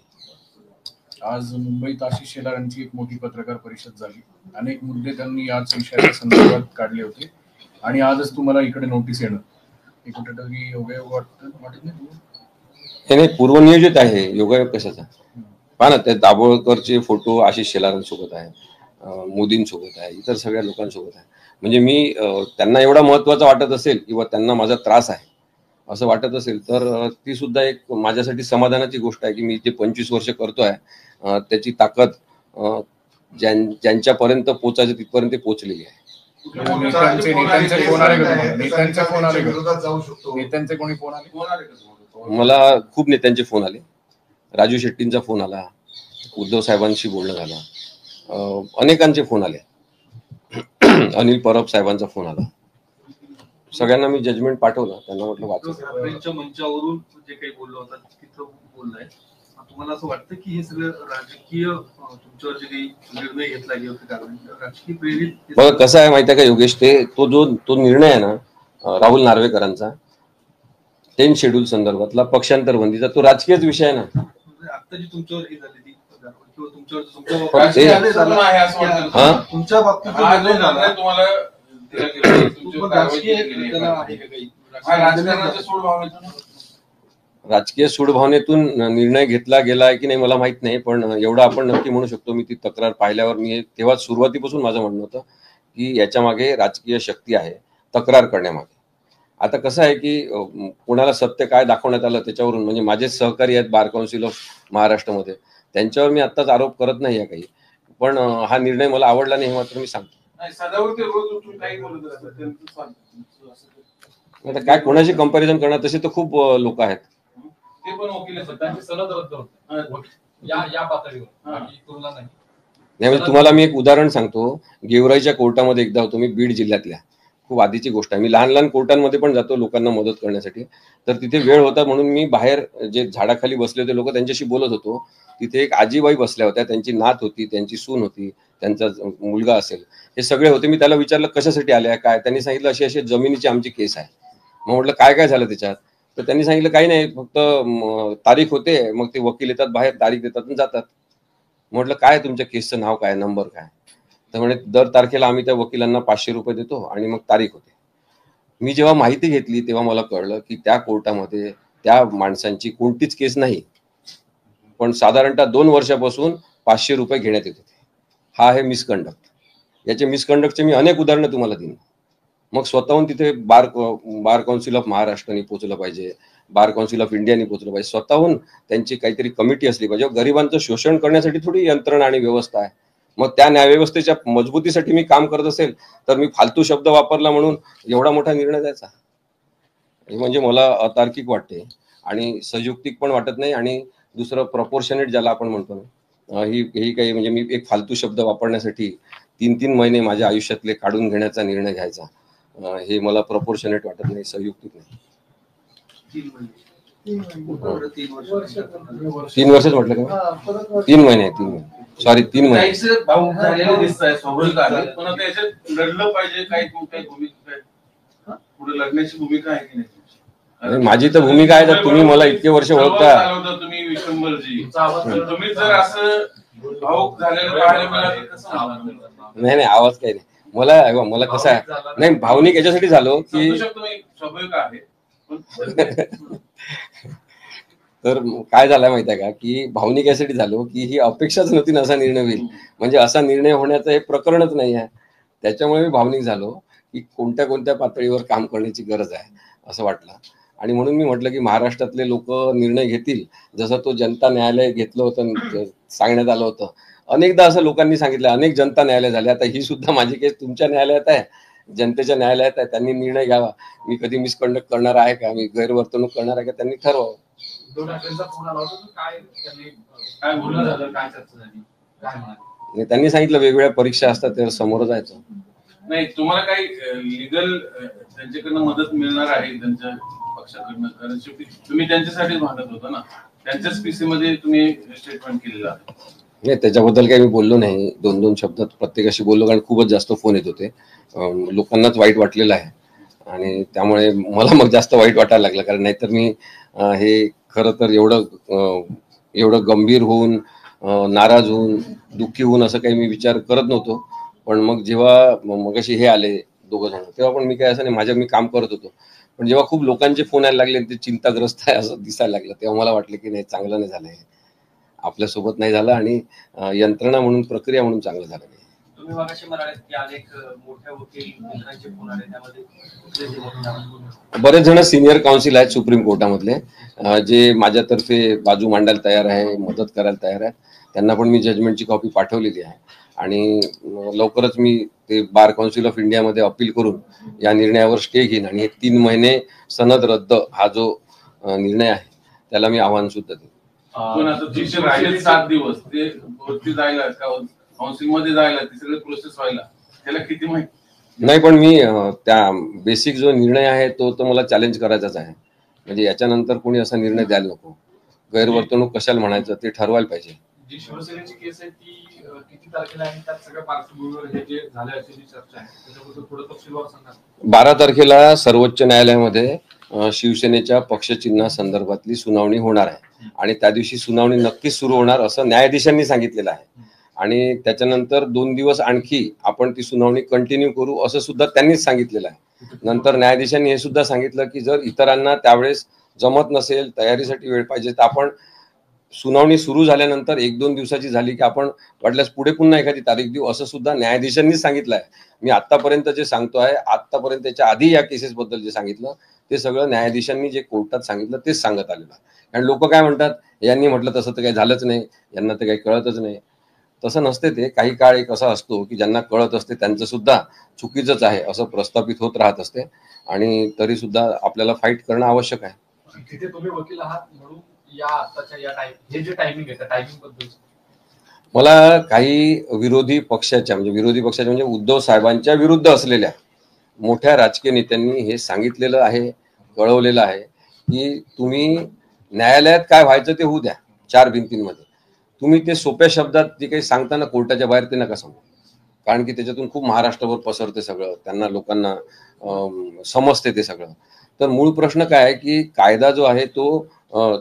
आज मुंबईत आशिष शेलार यांची एक मोठी पत्रकार परिषद झाली. अनेक मुद्दे त्यांनी याच विषयाच्या संदर्भात काढले होते आणि आजच तुम्हाला इकडे नोटीस येणं हे कुठेतरी योगायोग वाटत नाही? हे नाही, पूर्वनियोजित आहे. योगायोग कशाचा? पहा ना, त्या दाभोळकरचे फोटो आशिष शेलारांसोबत आहे, मोदींसोबत आहे, इतर सगळ्या लोकांसोबत आहे. म्हणजे मी त्यांना एवढा महत्वाचा वाटत असेल किंवा त्यांना माझा त्रास आहे असं वाटत असेल तर ती सुद्धा एक माझ्यासाठी समाधानाची गोष्ट आहे की मी जे 25 वर्ष करतोय त्याची ताकद ज्यांच्यापर्यंत पोहोचायचं तिथपर्यंत पोहोचलेली आहे. मला खूप नेत्यांचे फोन आले. राजू शेट्टींचा फोन आला, उद्धव साहेबांशी बोलणं झालं, अनेकांचे फोन आले, अनिल परब साहेबांचा फोन आला. सगळ्यांना मी जजमेंट पाठवलं, त्यांना म्हटलं वाचा. मंचावरून जे काही बोललो होता तिथं बोललाय. तुम्हाला असं वाटतं की हे सगळं राजकीय तुमच्यावर जे काही निर्णय घेतला गेला राजकीय प्रेरित? बघा कसं आहे माहिती आहे का योगेश, तो निर्णय आहे ना राहुल नार्वेकरांचा 10 शेड्यूल संदर्भातला पक्षांतर बंदीचा, तो राजकीयच विषय आहे ना. म्हणजे आता जी तुमच्यावर ही झालेली किंवा तुमच्या पण ते- बाबतीत असं आहे असं वाटतं. हा? तुमच्या बाबतीत हा जो जो निर्णय झाला, निर्णय तुम्हाला दिला गेला, तुमच्यावर पण कारवाई राजकीय केली गेली त्याला आहे. आहे का काही? हा राजकारणाच्या सूड भावनेतून राजकीय सूडभावनेतून निर्णय घेतला गेला की नाही मला माहित नाही, पण एवढं आपण नक्की म्हणू शकतो, मी ती तक्रार पाहिल्यावर मी तेव्हा सुरुवातीपासून माझं म्हणणं होतं की याच्या मागे राजकीय शक्ती आहे तक्रार करण्यामागे. आता कसं आहे की कोणाला सत्य काय दाखवण्यात आलं त्याच्यावरून, म्हणजे माझे सहकारी आहेत बार काउन्सिल ऑफ महाराष्ट्रामध्ये, त्यांच्यावर मी आत्ताच आरोप करत नाही आहे काही, पण हा निर्णय मला आवडला नाही हे मात्र मी सांगतो. नाही, सदावरती रोज उठून काही बोलत असतात, त्यांचं चालतं. असं आता काय कोणाशी कंपॅरिझन करणार, तसे तर खूप लोक आहेत. ते पण वकील असतात, त्यांची सनद रद्द होते या पातळीवर, बाकी तुलना नाही. नाही म्हणजे तुम्हाला मी एक उदाहरण सांगतो. गेवराईच्या कोर्टामध्ये एकदा होतो मी, बीड जिल्ह्यातल्या, खूप आधीची गोष्ट आहे. मी लहान लहान कोर्टांमध्ये पण जातो लोकांना मदत करण्यासाठी, तर तिथे वेळ होता म्हणून मी बाहेर जे झाडाखाली बसले होते लोक त्यांच्याशी बोलत होतो. तिथे एक आजीबाई बसल्या होत्या, त्यांची नात होती, त्यांची सून होती, त्यांचा मुलगा असेल, हे सगळे होते. मी त्याला विचारलं कशासाठी आल्या काय, त्यांनी सांगितलं अशी अशी जमिनीची आमची केस आहे. मग म्हटलं काय काय झालं त्याच्यात, तर त्यांनी सांगितलं काही नाही, फक्त तारीख होते, मग ते वकील येतात बाहेर, तारीख देतात आणि जातात. म्हटलं काय तुमच्या केसचं नाव काय, नंबर काय, तर म्हणे दर तारखेला आम्ही त्या वकिलांना 500 रुपये देतो आणि मग तारीख होते. मी जेव्हा माहिती घेतली तेव्हा मला कळलं की त्या कोर्टामध्ये त्या माणसांची कोणतीच केस नाही, पण साधारणतः 2 वर्षापासून 500 रुपये घेण्यात येत होते. हा आहे मिसकंडक्ट. याचे मिसकंडक्टचे मी अनेक उदाहरणं तुम्हाला देईन. मग स्वतःहून तिथे बार काउन्सिल ऑफ महाराष्ट्राने पोहोचलं पाहिजे, बार काउन्सिल ऑफ इंडियाने पोहोचलं पाहिजे, स्वतःहून त्यांची काहीतरी कमिटी असली पाहिजे. गरिबांचं शोषण करण्यासाठी थोडी यंत्रणा आणि व्यवस्था आहे. मग त्या न्यायव्यवस्थेच्या मजबूतीसाठी मी काम करत असेल तर मी फालतू शब्द वापरला म्हणून एवढा मोठा निर्णय द्यायचा, हे म्हणजे मला अतार्किक वाटते आणि संयुक्तिक पण वाटत नाही. आणि दुसरं प्रपोर्शनेट ज्याला आपण म्हणतो ना, ही काही म्हणजे मी एक फालतू शब्द वापरण्यासाठी 3-3 महिने माझ्या आयुष्यातले काढून घेण्याचा निर्णय घ्यायचा, हे मला प्रपोर्शनेट वाटत नाही, संयुक्तिक नाही. 3 महिने 3 वर्ष 3 वर्षच म्हटलं का? 3 महिने 3 महिने. काहीच भाऊ झालेले दिसत आहे, स्वाभाविक आहे, पण आता याच्यात लढलं पाहिजे, काही काही भूमिका काय पुढे लढण्याची भूमिका आहे की नाही? माझी तर भूमिका आहे, तर तुम्ही मला इतके वर्ष ओळखता. तुम्ही विश्वंभरजी, तुम्ही जर असं भाऊक झालेलं पाहायला मिळालं तर कसं होणार? नाही आवाज काही नाही. मला कसं आहे, नाही भावनिक याच्यासाठी झालो की समजू शकतो मी, स्वाभाविक आहे, पण तर काय झालं माहिती आहे का, की भावनिक यासाठी झालो की ही अपेक्षाच नव्हती ना असा निर्णय होईल, म्हणजे असा निर्णय होण्याचं हे प्रकरणच नाही आहे. त्याच्यामुळे मी भावनिक झालो की कोणत्या कोणत्या पातळीवर काम करण्याची गरज आहे असं वाटलं. आणि म्हणून मी म्हटलं की महाराष्ट्रातले लोक निर्णय घेतील, जसं तो जनता न्यायालय घेतलं होतं, सांगण्यात आलं होतं. अनेकदा असं लोकांनी सांगितलं, अनेक जनता न्यायालय झाले. आता ही सुद्धा माझी केस तुमच्या न्यायालयात आहे, जनतेच्या न्यायालयात आहे, त्यांनी निर्णय घ्यावा. मी कधी मिसकंडक्ट करणार आहे का, मी गैरवर्तणूक करणार आहे का, त्यांनी ठरवावं. फोन आला होता, काय त्यांनी काय बोलणं झालं, काय चर्चा झाली, काय म्हणाले? त्यांनी सांगितलं वेगवेगळ्या परीक्षा असतात त्यावर समोर जायचं. नाही, तुम्हाला काही लिगल त्यांच्याकडनं मदत मिळणार आहे त्यांच्या पक्षाकडनं, कारण शेवटी तुम्ही त्यांच्यासाठीच भांडत होता ना, त्यांच्याच पीसी मध्ये तुम्ही स्टेटमेंट केलेलं आहे. नाही त्याच्याबद्दल काही मी बोललो नाही, 2-2 शब्दात प्रत्येकाशी बोललो, कारण खूपच जास्त फोन येत होते. लोकांनाच वाईट वाटलेलं आहे आणि त्यामुळे मला मग जास्त वाईट वाटायला लागलं, कारण नाहीतर मी हे खरं तर एवढं गंभीर होऊन, नाराज होऊन, दुःखी होऊन असं काही मी विचार करत नव्हतो. पण मग जेव्हा मगाशी हे आले 2 जण, तेव्हा पण मी काय असं नाही, मी काम करत होतो. पण जेव्हा खूप लोकांचे फोन यायला लागले, ते चिंताग्रस्त आहे असं दिसायला लागलं, तेव्हा मला वाटलं की नाही, चांगलं नाही झालंय, आपल्यासोबत नाही झालं आणि यंत्रणा म्हणून, प्रक्रिया म्हणून चांगलं झालं नाही. तुम्ही मगाशी म्हणाले की अनेक मोठ्या वकील मित्रांचे फोन आले, त्यामध्ये बरेच जण सिनियर काउन्सिल आहेत सुप्रीम कोर्टामधले, जे माझ्यातर्फे बाजू मांडायला तयार आहे, मदत करायला तयार आहे. त्यांना पण मी जजमेंटची कॉपी पाठवलेली आहे आणि लवकरच मी ते बार काउन्सिल ऑफ इंडियामध्ये अपील करून या निर्णयावर स्टे घेईन आणि हे 3 महिने सनद रद्द हा जो निर्णय आहे त्याला मी आव्हान सुद्धा देईन. पण आता तुमचे राहिले 7 दिवस ते वरती जायला, काउन्सिल मध्ये जायला, ती सगळी प्रोसेस व्हायला, त्याला किती माहिती नाही, पण मी त्या बेसिक जो निर्णय आहे तो मला चॅलेंज करायचाच आहे. म्हणजे याच्यानंतर कोणी असा निर्णय द्यायला नको, गैरवर्तणूक कशाला म्हणायचं ते ठरवायला पाहिजे. जी शिवसेनेची केस आहे ती किती तारखेला आहे आणि त्यात सगळ्या पार्श्वभूमीवर हे जे झालं याची जी चर्चा आहे त्याच्याबद्दल थोडं तपशीलवार सांगा. 12 तारखेला सर्वोच्च न्यायालयामध्ये शिवसेनेच्या पक्षचिन्हासंदर्भातली सुनावणी होणार आहे आणि त्या दिवशी सुनावणी नक्कीच सुरू होणार असं न्यायाधीशांनी सांगितलेलं आहे. आणि त्याच्यानंतर 2 दिवस आणखी आपण ती सुनावणी कंटिन्यू करू असं सुद्धा त्यांनीच सांगितलेलं आहे. नंतर न्यायाधीशांनी हे सुद्धा सांगितलं की जर इतरांना त्यावेळेस जमत नसेल, तयारीसाठी वेळ पाहिजे, तर आपण सुनावणी सुरू झाल्यानंतर 1-2 दिवसाची झाली की आपण वाटल्यास पुढे पुन्हा एखादी तारीख देऊ असं सुद्धा न्यायाधीशांनीच सांगितलं आहे. मी आतापर्यंत जे सांगतो आहे, आतापर्यंत त्याच्या आधी या केसेस बद्दल जे सांगितलं ते सगळं न्यायाधीशांनी जे कोर्टात सांगितलं तेच सांगत आलेलं आहे. कारण लोक काय म्हणतात, यांनी म्हटलं तसं तर काही झालंच नाही, यांना तर काही कळतच नाही. तसं नसते. ते काही काळ एक असा असतो की ज्यांना कळत असते त्यांचं सुद्धा चुकीचंच आहे असं प्रस्थापित होत राहत असते आणि तरी सुद्धा आपल्याला फाईट करणं आवश्यक आहे. तिथे तुम्ही वकील आहात म्हणून या आताच्या या हे जे टायमिंग आहे त्या टायमिंग बद्दल मला काही विरोधी पक्षाच्या म्हणजे उद्धव साहेबांच्या विरुद्ध असलेल्या मोठ्या राजकीय नेत्यांनी हे सांगितलेलं आहे, कळवलेलं आहे की तुम्ही न्यायालयात काय व्हायचं ते होऊ द्या, 4 भिंतींमध्ये. तुम्ही ते सोप्या शब्दात जे काही सांगताना कोर्टाच्या बाहेर ते नका सांगू, कारण की त्याच्यातून खूप महाराष्ट्रावर पसरते सगळं, त्यांना लोकांना समजते ते सगळं. तर मूळ प्रश्न काय आहे की कायदा जो आहे तो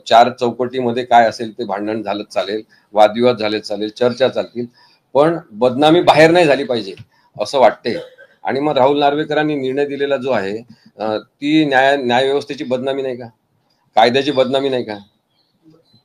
4 चौकटीमध्ये काय असेल ते भांडण झालं चालेल, वादविवाद झाले चालेल, चर्चा चालतील, पण बदनामी बाहेर नाही झाली पाहिजे असं वाटते. आणि मग राहुल नार्वेकरांनी निर्णय दिलेला जो आहे ती न्याय व्यवस्थेची बदनामी नाही का, कायद्याची बदनामी नाही का?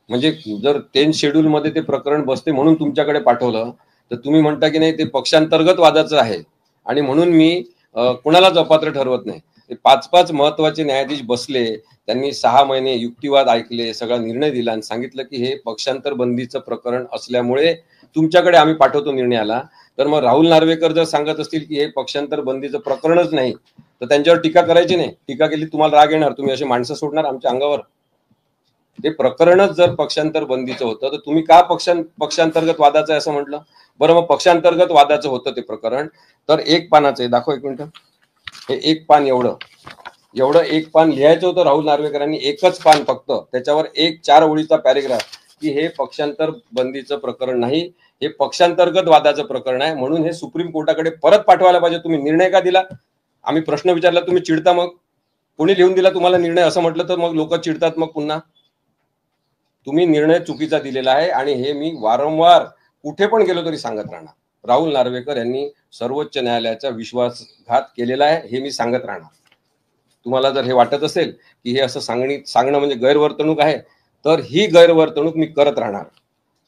म्हणजे जर 10 शेड्यूल मध्ये ते प्रकरण बसते म्हणून तुमच्याकडे पाठवलं तर तुम्ही म्हणता की नाही ते पक्षांतर्गत वादाचं आहे आणि म्हणून मी कुणालाच अपात्र ठरवत नाही. 5 महत्वाचे न्यायाधीश बसले, त्यांनी 6 महिने युक्तिवाद ऐकले, सगळा निर्णय दिला आणि सांगितलं की हे पक्षांतर बंदीचं प्रकरण असल्यामुळे तुमच्याकडे आम्ही पाठवतो निर्णयाला. तर मग राहुल नार्वेकर जर सांगत असतील की हे पक्षांतर बंदीचं प्रकरणच नाही तर त्यांच्यावर टीका करायची नाही. टीका केली तुम्हाला राग येणार, तुम्ही अशी माणसं सोडणार आमच्या अंगावर? ते प्रकरणच जर पक्षांतर बंदीचं होतं तर तुम्ही का पक्षांतर्गत वादाचं आहे असं म्हटलं? बरं, मग पक्षांतर्गत वादाचं होतं ते प्रकरण तर 1 पानाचं आहे, दाखव 1 मिनिट. हे 1 पान एवढं 1 पान लिहायचं होतं राहुल नार्वेकरांनी, 1च पान फक्त, त्याच्यावर 4 ओळीचा पॅरेग्राफ की हे पक्षांतर बंदीचं प्रकरण नाही, हे पक्षांतर्गत वादाचं प्रकरण आहे, म्हणून हे सुप्रीम कोर्टाकडे परत पाठवायला पाहिजे. तुम्ही निर्णय का दिला? आम्ही प्रश्न विचारला, तुम्ही चिडता. मग कोणी लिहून दिला तुम्हाला निर्णय असं म्हटलं तर मग लोक चिडतात. मग पुन्हा तुम्ही निर्णय चुकीचा दिलेला आहे आणि हे मी वारंवार कुठे पण गेलो तरी सांगत राहणार. राहुल नार्वेकर यांनी सर्वोच्च न्यायालयाचा विश्वासघात केलेला आहे हे मी सांगत राहणार. तुम्हाला जर हे वाटत असेल की हे असं सांगणं म्हणजे गैरवर्तणूक आहे तर ही गैरवर्तणूक मी करत राहणार.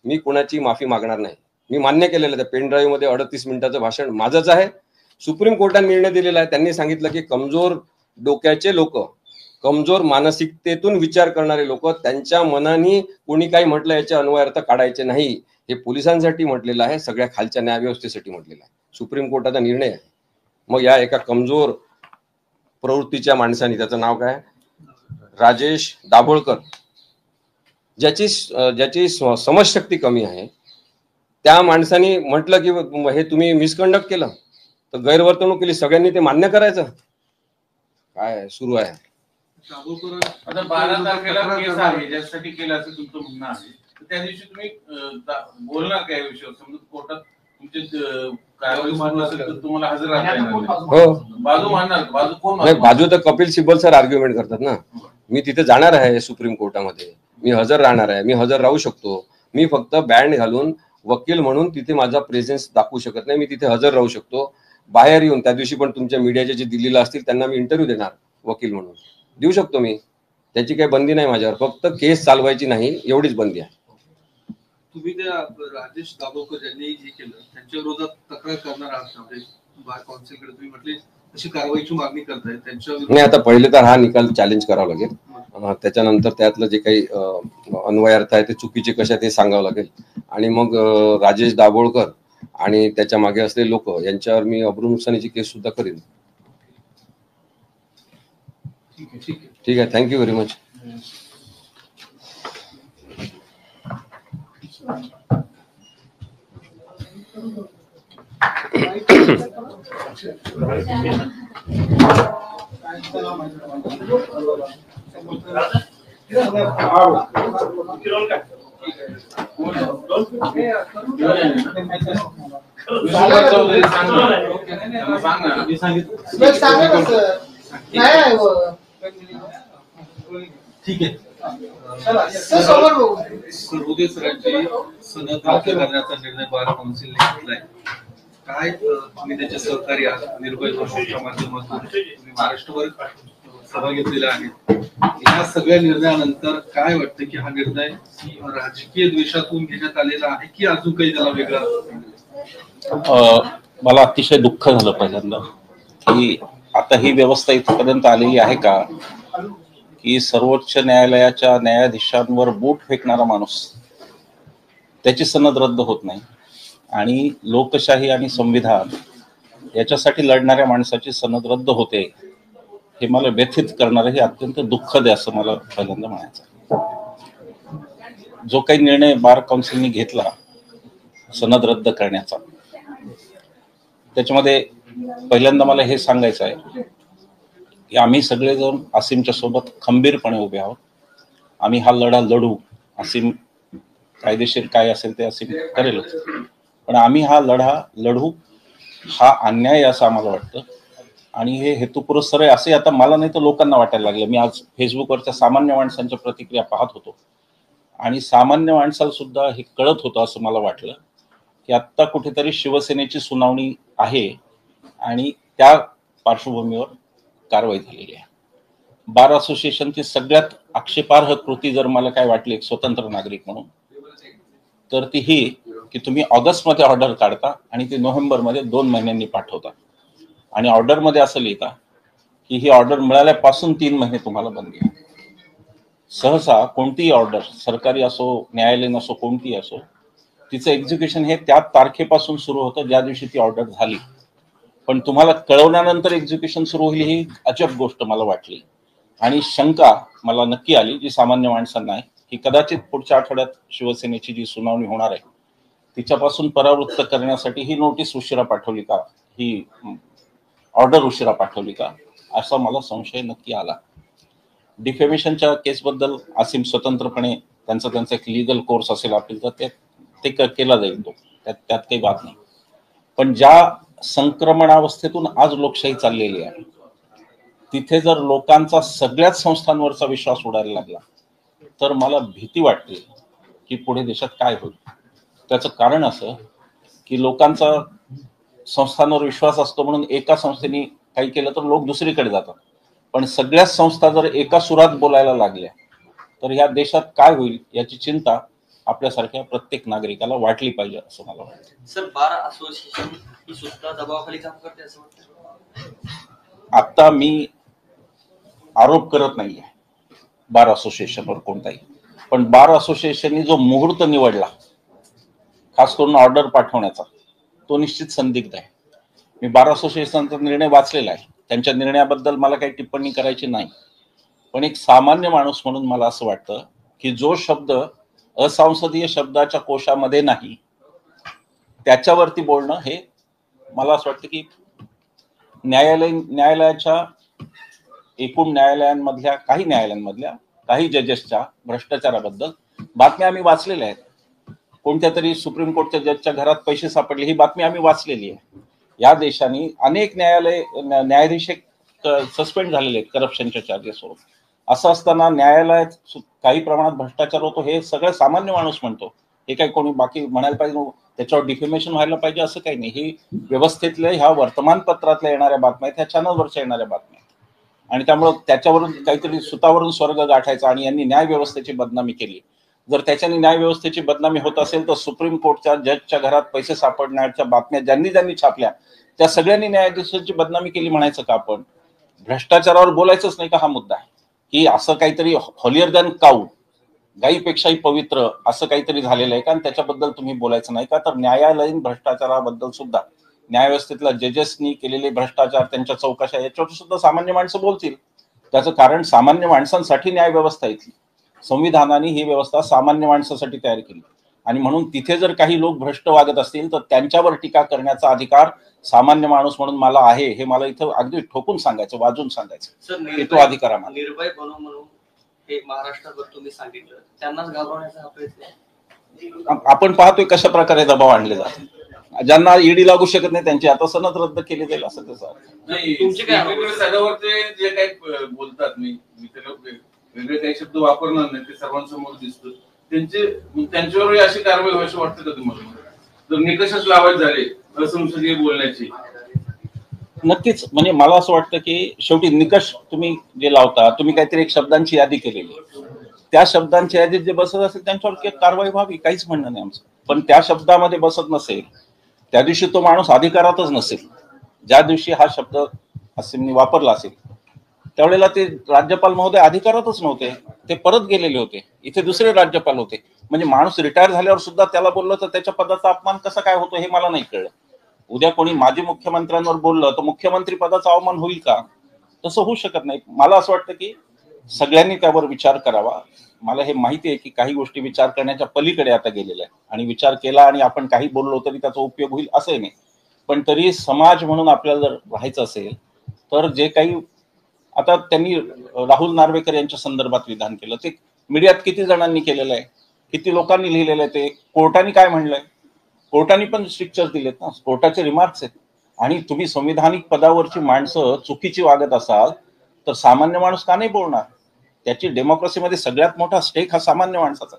मी कोणाची माफी मागणार नाही. मी मान्य केलेलं त्या पेन ड्राईव्ह मध्ये 38 मिनिटाचं भाषण माझंच आहे. सुप्रीम कोर्टाने निर्णय दिलेला आहे. त्यांनी सांगितलं की कमजोर डोक्याचे लोक, कमजोर मानसिकतेतून विचार करणारे लोक, त्यांच्या मनाने कोणी काही म्हटलं याचे अन्वयार्थ काढायचे नाही. हे पोलिसांसाठी म्हटलेलं आहे, सगळ्या खालच्या न्यायव्यवस्थेसाठी म्हटलेलं आहे. सुप्रीम कोर्टाचा निर्णय आहे. मग या एका कमजोर प्रवृत्तीच्या माणसाने, त्याचं नाव काय, राजेश दाभोळकर, ज्याची समजशक्ती कमी आहे, त्या माणसाने म्हटलं की हे तुम्ही मिसकंडक्ट केलं, तर गैरवर्तणूक केली, सगळ्यांनी ते मान्य करायचं. काय सुरू आहे? आता 12 तारखेला केस आहे ज्यासाठी केलं असं तुमचं म्हणणं आहे, तर त्या दिवशी तुम्ही बोलणार काय विषय? समजा कोर्टात तुमची कारवाई सुरू असेल तर तुम्हाला हजर राहता येणार नाही. हो, बाजू मानणार, बाजू कोण नाही, बाजू तर कपिल सिब्बल सर आर्ग्युमेंट करतात ना. मी तिथे जाणार आहे सुप्रीम कोर्टामध्ये, मी हजर राहणार आहे, मी हजर राहू शकतो. मी फक्त बँड घालून वकील म्हणून तिथे माझा प्रेझेन्स दाखवू शकत नाही. मी तिथे हजर राहू शकतो. बाहेर येऊन त्या दिवशी पण तुमच्या मीडियाचे जे दिल्लीला असतील त्यांना मी इंटरव्ह्यू देणार, वकील म्हणून देऊ शकतो मी. त्याची काही बंदी नाही माझ्यावर, फक्त केस चालवायची नाही एवढीच बंदी आहे. तुम्ही त्या राजेश दाभोळकर ज्यांनी हे केलं त्यांच्या विरोधात तक्रार करणार आहात बार काउन्सिलकडे? तुम्ही म्हटले अशी कारवाईची मागणी करताय त्यांच्या? नाही, आता पहिले तर हा निकाल चॅलेंज करावा लागेल, त्याच्यानंतर त्यातलं जे काही अन्वयार्थ आहे ते चुकीचे कशा ते सांगावं लागेल आणि मग राजेश दाभोळकर आणि त्याच्या मागे असलेले लोक यांच्यावर मी अब्रू नुकसानीची केस सुद्धा करेन. ठीक आहे, थँक्यू व्हेरी मच. का चौधरी सांग ना. ठीक आहे. सर्वोदय सरांची सनद रद्द करण्याचा निर्णय बार काउन्सिलने घेतलाय. काय तुम्ही त्याचे सहकारी आहात, निर्भय वर्षाच्या माध्यमातून तुम्ही महाराष्ट्रभर सभा घेतलेल्या आहेत. या सगळ्या निर्णयानंतर काय वाटतं की हा निर्णय राजकीय द्वेषातून घेण्यात आलेला आहे की अजून काही त्याला वेगळा? मला अतिशय दुःख झालं पहिल्यांदा की आता ही व्यवस्था इथपर्यंत आलेली आहे का की सर्वोच्च न्यायालयाच्या न्यायाधीशांवर बूट फेकणारा माणूस त्याची सनद रद्द होत नाही आणि लोकशाही आणि संविधान याच्यासाठी लढणाऱ्या माणसाची सनद रद्द होते, हे मला व्यथित करणारं हे अत्यंत दुःखद आहे असं मला पहिल्यांदा म्हणायचं. जो काही निर्णय बार काउन्सिलने घेतला सनद रद्द करण्याचा, त्याच्यामध्ये पहिल्यांदा मला हे सांगायचं आहे की आम्ही सगळेजण असीमच्या सोबत खंबीरपणे उभे आहोत. आम्ही हा लढा लढू. असीम कायदेशीर काय असेल ते असीम करेलच, पण आम्ही हा लढा लढू. हा अन्याय असं आम्हाला वाटतं आणि हे हेतुपुरस्सर आहे असे आता मला नाही तर लोकांना वाटायला लागलं. मी आज फेसबुकवरच्या सामान्य माणसांच्या प्रतिक्रिया पाहत होतो आणि सामान्य माणसाला सुद्धा हे कळत होतं असं मला वाटलं की आत्ता कुठेतरी शिवसेनेची सुनावणी आहे आणि त्या पार्श्वभूमीवर कारवाई झालेली आहे. बार असोसिएशनची सगळ्यात आक्षेपार्ह कृती जर मला काय वाटली एक स्वतंत्र नागरिक म्हणून, तर ती ही की तुम्ही ऑगस्टमध्ये ऑर्डर काढता आणि ती नोव्हेंबरमध्ये 2 महिन्यांनी पाठवता आणि ऑर्डरमध्ये असं लिहिता की ही ऑर्डर मिळाल्यापासून 3 महिने तुम्हाला बंदी आहे. सहसा कोणतीही ऑर्डर, सरकारी असो न्यायालयीन असो कोणतीही असो, तिचं एक्झिक्युशन हे त्या तारखेपासून सुरू होतं ज्या दिवशी ती ऑर्डर झाली. पण तुम्हाला कळवल्यानंतर एक्झिक्युशन सुरू होईल ही अजब गोष्ट मला वाटली आणि शंका मला नक्की आली जी सामान्य माणसांना आहे की कदाचित पुढच्या आठवड्यात शिवसेनेची जी सुनावणी होणार आहे तिच्यापासून परावृत्त करण्यासाठी ही नोटीस उशिरा पाठवली का, ही ऑर्डर उशिरा पाठवली का, असा मला संशय नक्की आला. डिफेमेशनच्या केसबद्दल असीम स्वतंत्रपणे त्यांचा एक लिगल कोर्स असेल आपली तर ते केला जाईल, तो त्यात काही बात नाही. पण ज्या संक्रमणावस्थेतून आज लोकशाही चाललेली आहे तिथे जर लोकांचा सगळ्याच संस्थांवरचा विश्वास उडायला लागला तर मला भीती वाटते की पुढे देशात काय होईल. त्याचं कारण असं की लोकांचा संस्थांवर विश्वास असतो म्हणून एका संस्थेने काही केलं तर लोक दुसरीकडे जातात, पण सगळ्याच संस्था जर एका सुरात बोलायला लागल्या तर ह्या देशात काय होईल याची चिंता आपल्यासारख्या प्रत्येक नागरिकाला वाटली पाहिजे असं मला वाटतं. सर, बार असोसिएशन ही सुद्धा दबावाखाली काम करते असं वाटतं? आता मी आरोप करत नाहीये बार असोसिएशनवर कोणताही, पण बार असोसिएशनने जो मुहूर्त निवडला खास करून ऑर्डर पाठवण्याचा तो निश्चित संदिग्ध आहे. मी बार असोसिएशनचा निर्णय वाचलेला आहे, त्यांच्या निर्णयाबद्दल मला काही टिप्पणी करायची नाही, पण एक सामान्य माणूस म्हणून मला असं वाटतं की जो शब्द असंसदीय शब्दाच्या कोशामध्ये नाही त्याच्यावरती बोलणं हे मला असं वाटतं की न्यायालयाच्या एकूण न्यायालयांमधल्या काही जजेसच्या भ्रष्टाचाराबद्दल बातम्या आम्ही वाचलेल्या आहेत. कोणत्या तरी सुप्रीम कोर्टच्या जजच्या घरात पैसे सापडले ही बातमी आम्ही वाचलेली आहे. या देशाने अनेक न्यायाधीश सस्पेंड झालेले आहेत करप्शनच्या चार्जेसवरून. असं असताना न्यायालयात काही प्रमाणात भ्रष्टाचार होतो हे सगळं सामान्य माणूस म्हणतो. हे काही कोणी बाकी म्हणायला पाहिजे त्याच्यावर डिफेमेशन व्हायला पाहिजे असं काही नाही. ही व्यवस्थेतल्या ह्या वर्तमानपत्रातल्या येणाऱ्या बातम्या आहेत, ह्या चॅनलवरच्या येणाऱ्या बातम्या आहेत आणि त्यामुळं त्याच्यावरून काहीतरी सुतावरून स्वर्ग गाठायचा आणि यांनी न्याय व्यवस्थेची बदनामी केली. जर त्याच्याने न्याय व्यवस्थेची बदनामी होत असेल तर सुप्रीम कोर्टच्या जजच्या घरात पैसे सापडण्याच्या बातम्या ज्यांनी छापल्या त्या सगळ्यांनी न्यायाधीशांची बदनामी केली म्हणायचं का आपण? भ्रष्टाचारावर बोलायचंच नाही का हा मुद्दा आहे की असं काहीतरी हॉलियर दॅन काऊ, गाईपेक्षाही पवित्र असं काहीतरी झालेलं आहे का आणि त्याच्याबद्दल तुम्ही बोलायचं नाही का? तर न्यायालयीन भ्रष्टाचाराबद्दल सुद्धा न्यायव्यवस्थेतल्या जजेसनी केलेले भ्रष्टाचार त्यांच्या चौकशा याच्यावर सुद्धा सामान्य माणसं बोलतील. त्याचं कारण सामान्य माणसांसाठी न्याय व्यवस्था इथली संविधानाने ही व्यवस्था सामान्य माणसासाठी तयार केली आणि म्हणून तिथे जर काही लोक भ्रष्ट वागत असतील तर त्यांच्यावर टीका करण्याचा अधिकार सामान्य माणूस म्हणून मला आहे. हे मला इथं अगदी ठोकून सांगायचं, वाजून सांगायचं, तो अधिकार आहे. निर्भय बनव म्हणून हे महाराष्ट्रावर तुम्ही सांगितलं, त्यांनाच घाबरवण्याचा हा प्रयत्न आहे. आपण पाहतोय कशा प्रकारे दबाव आणले जातात. ज्यांना ईडी लागू शकत नाही त्यांची आता सनद रद्द केली जाईल असं त्याचा नाही, तुमचे काय वेगवेगळ्या सगळ्यावरचे जे काही बोलतात, मी त्याला वेगळे काही शब्द वापरणार नाही, ते सर्वांसमोर दिसतं. त्यांच्यावर अशी कारवाई व्हायची वाटतं का तुम्हाला? जर निकषच लावायचे झाले असंसदीय बोलण्याची. नक्कीच, म्हणजे मला असं वाटतं की शेवटी निकष तुम्ही जे लावता, तुम्ही काहीतरी एक शब्दांची यादी केलेली, त्या शब्दांच्या यादीत जे बसत असेल त्यांच्यावर कारवाई व्हावी, काहीच म्हणणं नाही आमचं. पण त्या शब्दामध्ये बसत नसेल, त्या दिवशी तो माणूस अधिकारातच नसेल, ज्या दिवशी हा शब्द असे वापरला असेल त्यावेळेला ते राज्यपाल महोदय अधिकारातच नव्हते, ते परत गेलेले होते, इथे दुसरे राज्यपाल होते. म्हणजे माणूस रिटायर झाल्यावर सुद्धा त्याला बोललं तर त्याच्या पदाचा अपमान कसा काय होतो हे मला नाही कळलं. उद्या कोणी माजी मुख्यमंत्र्यांवर बोललं तर मुख्यमंत्री पदाचा अवमान होईल का? तसं होऊ शकत नाही. मला असं वाटतं की सगळ्यांनी त्यावर विचार करावा. मला हे माहिती आहे की काही गोष्टी विचार करण्याच्या पलीकडे आता गेलेल्या आहेत आणि विचार केला आणि आपण काही बोललो तरी त्याचा उपयोग होईल असंही नाही. पण तरी समाज म्हणून आपल्याला जर राहायचं असेल तर जे काही आता त्यांनी राहुल नार्वेकर यांच्या संदर्भात विधान केलं ते मीडियात किती जणांनी केलेलं आहे, किती लोकांनी लिहिलेलं आहे, ते कोर्टाने काय म्हणलंय, कोर्टाने पण स्ट्रिक्चर दिलेत ना, कोर्टाचे रिमार्क्स आहेत. आणि तुम्ही संविधानिक पदावरची माणसं चुकीची वागत असाल तर सामान्य माणूस का नाही बोलणार? त्याची डेमोक्रेसीमध्ये सगळ्यात मोठा स्टेक हा सामान्य माणसाचा.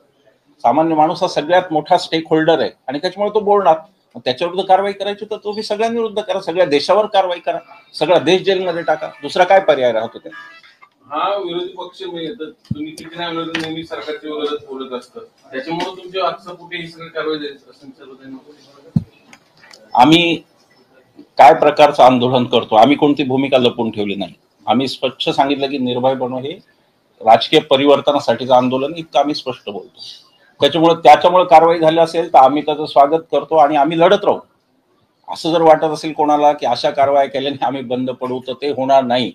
सामान्य माणूस हा सगळ्यात मोठा स्टेक होल्डर आहे आणि त्याच्यामुळे तो बोलणार. त्याच्या विरुद्ध कारवाई करायची तर तुम्ही सगळ्यांनी विरुद्ध करा, सगळ्या देशावर कारवाई करा, सगळा देश जेलमध्ये टाका, दुसरा काय पर्याय राहतो त्या? हा विरोधी पक्ष तुम्ही किती नाही विरोधी नेहमी सरकारच्या विरोधात बोलत असतात, त्याच्यामुळे तुमच्या आजचा कुठे ही सगळी कारवाई जायची. आम्ही काय प्रकारचं आंदोलन करतो, आम्ही कोणती भूमिका लपवून ठेवली नाही. आम्ही स्वच्छ सांगितलं की निर्भय बनो हे राजकीय परिवर्तनासाठीचं आंदोलन, इतकं आम्ही स्पष्ट बोलतो. त्याच्यामुळे कारवाई झाली असेल तर आम्ही त्याचं स्वागत करतो आणि आम्ही लढत राहू. असं जर वाटत असेल कोणाला की अशा कारवाया केल्याने आम्ही बंद पडू तर ते होणार नाही.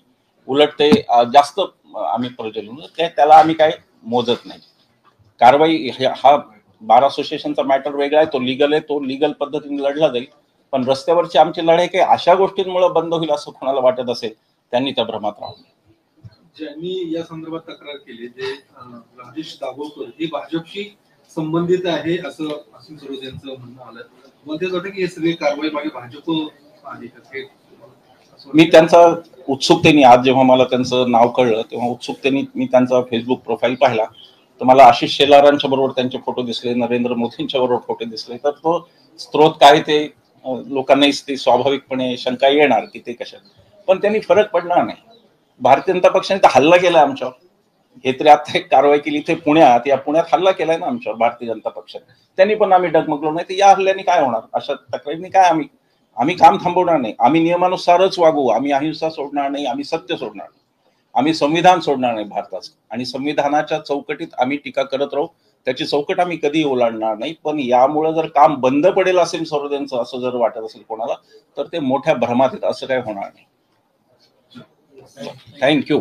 उलट ते जास्त आम्ही प्रज्वलन त्याला आम्ही काय मोजत नाही. कारवाई हा बार असोसिएशनचा मॅटर वेगळा आहे, तो लिगल आहे, तो लिगल पद्धतीने लढला जाईल. पण रस्त्यावरची आमची लढाई काही अशा गोष्टींमुळे बंद होईल असं कोणाला वाटत असेल त्यांनी त्या भ्रमात राहू. ज्यांनी या संदर्भात तक्रार केली ते राजेश दाभोळकर हे भाजपशी संबंधित आहे असं असीम सरोज यांचं म्हणणं आलं. मग ते वाटतं की हे सगळी कारवाई मागे भाजप आहे. मी त्यांचा उत्सुकतेने आज जेव्हा मला त्यांचं नाव कळलं तेव्हा उत्सुकतेने मी त्यांचा फेसबुक प्रोफाईल पाहिला तर मला आशिष शेलारांच्या बरोबर त्यांचे फोटो दिसले, नरेंद्र मोदींच्या बरोबर फोटो दिसले. तर तो स्त्रोत काय ते लोकांनाही ते स्वाभाविकपणे शंका येणार की ते कशा, पण त्यांनी फरक पडणार नाही. भारतीय जनता पक्षाने तर हल्ला केलाय आमच्यावर. हे तरी आता एक कारवाई केली इथे पुण्यात, या पुण्यात हल्ला केलाय ना आमच्यावर भारतीय जनता पक्षाने. त्यांनी पण आम्ही डगमगलो नाही तर या हल्ल्याने काय होणार? अशा तक्रारींनी काय आम्ही काम थांबवणार नाही. आम्ही नियमानुसारच वागू. आम्ही अहिंसा सोडणार नाही, आम्ही सत्य सोडणार नाही, आम्ही संविधान सोडणार नाही भारताचं. आणि संविधानाच्या चौकटीत आम्ही टीका करत राहू, त्याची चौकट आम्ही कधी ओलांडणार नाही. पण यामुळे जर काम बंद पडेल असेल सरोदेंचं असं जर वाटत असेल कोणाला तर ते मोठ्या भ्रमात आहेत. असं काय होणार नाही. थँक्यू.